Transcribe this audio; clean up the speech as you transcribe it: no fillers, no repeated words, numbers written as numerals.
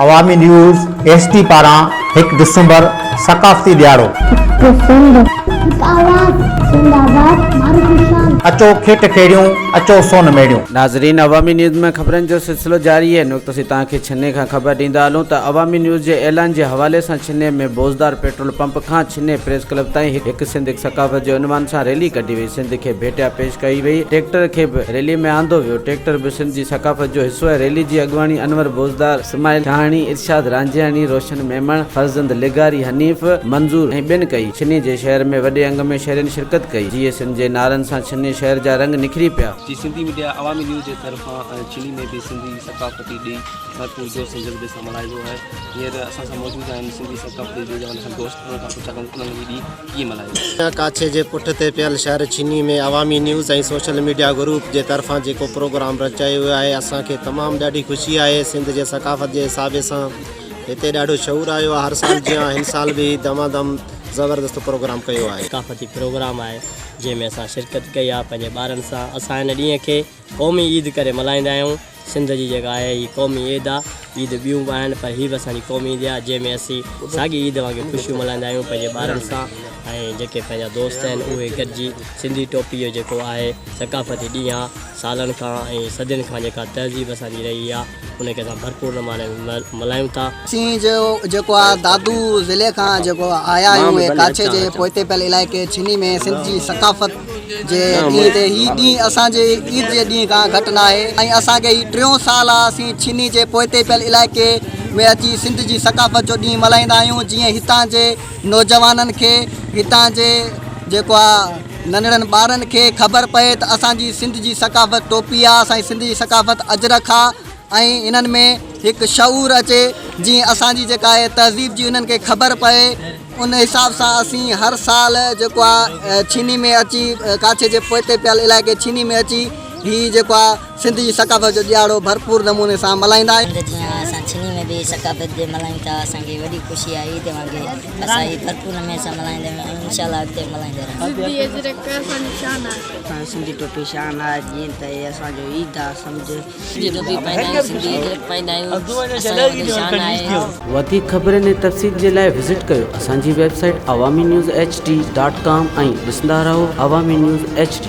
अवामी news ST पारां 1 December सकाफ़ती दिहाड़ो अचो खेट खेड़ियूं अचो सोन मेड़ियूं। नाज़रीन, अवामी न्यूज़ में खबरन जो सिलसिलो जारी है। नुक़्तों से तव्हांखे छिन्ने खां ख़बर ॾींदा हलूं त अवामी न्यूज़ जे ऐलान जे हवाले सां छिन्ने में बोज़दार पेट्रोल पंप खां छिन्ने प्रेस क्लब ताईं हिकु सिंध सकाफ़त जे उनवान सां रैली कढी वई। सिंध खे भेटिया पेश कई वई। ट्रैक्टर खे बि रैली में आंदो वियो। ट्रैक्टर बि सिंध जी सकाफ़त जो हिसो आहे। रैली जी अॻुवाणी अनवर बोज़दार, इस्माइल ठाणी, इरशाद रांझियाणी, रोशन मेमण, फरज़ंद लिगारी, हनीफ़ मंज़ूर ऐं ॿियनि कई। छिन्नी जे शहर में वॾे अंग में शहरनि शिरकत कई। जीअं सिंध जे नारनि सां छिन्नी शहर जा रंग निखरी पिया। जी सिंधी मीडिया अवामी न्यूज़ जे तरफ़ां छिन्नी में भी सिंधी सकाफ़ती ॾींहुं भरपूर जोश ऐं जज़्बे सां मल्हाइबो आहे। हींअर असां सां मौजूदु आहिनि सिंधी सकाफ़ती ॾींहुं जा उन दोस्त, उन खां पुछा कयूं उन्हनि हीउ ॾींहुं कीअं मल्हायो। काछे जे पुठ ते पियल शहर छिन्नी में अवामी न्यूज़ ऐं सोशल मीडिया ग्रुप जे तरफ़ां जेको प्रोग्राम रचायो वियो आहे, असांखे तमामु ॾाढी ख़ुशी आहे। सिंध जे सकाफ़त जे हिसाब सां हिते ॾाढो शऊर आयो आहे। हर साल जीअं हिन साल बि दमादम ज़बरदस्त प्रोग्राम कयो आहे। सकाफ़ती प्रोग्राम आहे जंहिंमें असां शिरकत कई आहे पंहिंजे ॿारनि सां। असां हिन ॾींहं खे क़ौमी ईद करे मल्हाईंदा आहियूं। सिंध जी जेका आहे हीअ क़ौमी ईद आहे। ईद ॿियूं बि आहिनि पर हीअ बि असांजी क़ौमी ईद आहे जंहिंमें असीं साॻी ईद वांगुरु ख़ुशियूं मल्हाईंदा आहियूं पंहिंजे ॿारनि सां। ऐं जेके पंहिंजा दोस्त आहिनि उहे गॾिजी सिंधी टोपी जो जेको आहे सकाफ़ती ॾींहुं आहे, सालनि खां ऐं सदियुनि खां जेका तहज़ीब असांजी रही आहे उनखे असां भरपूर नमूने मल्हायूं था। असीं जेको आहे दादू ज़िले खां जेको आया आहियूं काछे जे पोइते पियल इलाइक़े छिन्नी में सिंध जी सकाफ़त जे ॾींहं ते हीअ ॾींहुं असांजे ईद जे ॾींहं खां घटि न आहे। ऐं असांखे हीअ टियों साल आहे असीं छिन्नी जे पोइते पियल इलाइक़े में अची सिंध जी सकाफ़त जो ॾींहुं मल्हाईंदा आहियूं। जीअं हितां जे नौजवाननि खे, हितां जे जेको आहे नंढड़नि ॿारनि खे ख़बर पए त असांजी सिंध जी सकाफ़त टोपी आहे, असांजी सिंध जी सकाफ़त अजरक आहे। ऐं इन्हनि में हिकु शऊर अचे जीअं असांजी जेका आहे तहज़ीब जी उन्हनि खे ख़बर पए। उन हिसाब सां असीं हर साल जेको आहे छिन्नी में अची काछे जे पोइते पियल इलाइक़े छिन्नी में अची हीअ जेको आहे सिंध जी सकाफ़त जो ॾियारो भरपूर नमूने सां मल्हाईंदा आहियूं। जीअं असां छिन्नी में बि सकाफ़त जे मल्हायूं था। असांखे वॾी ख़ुशी आहे ईद वांगुरु असां हीअ भरपूर नमूने सां मल्हाईंदा आहियूं। इंशाअल्लाह अॻिते मल्हाईंदा रहूं। सिंधी टोपी शान आहे जीअं त इहे असांजो ईद आहे। सम्झ सिंधी टोपी पाईंदा आहियूं, सिंधी अजरक पाईंदा आहियूं। असांजी शान आहे। वधीक ख़बरनि ऐं तफ़सील जे लाइ विज़िट कयो असांजी वेबसाइट awamiNewsHD.com ऐं ॾिसंदा रहो अवामी न्यूज़ HD।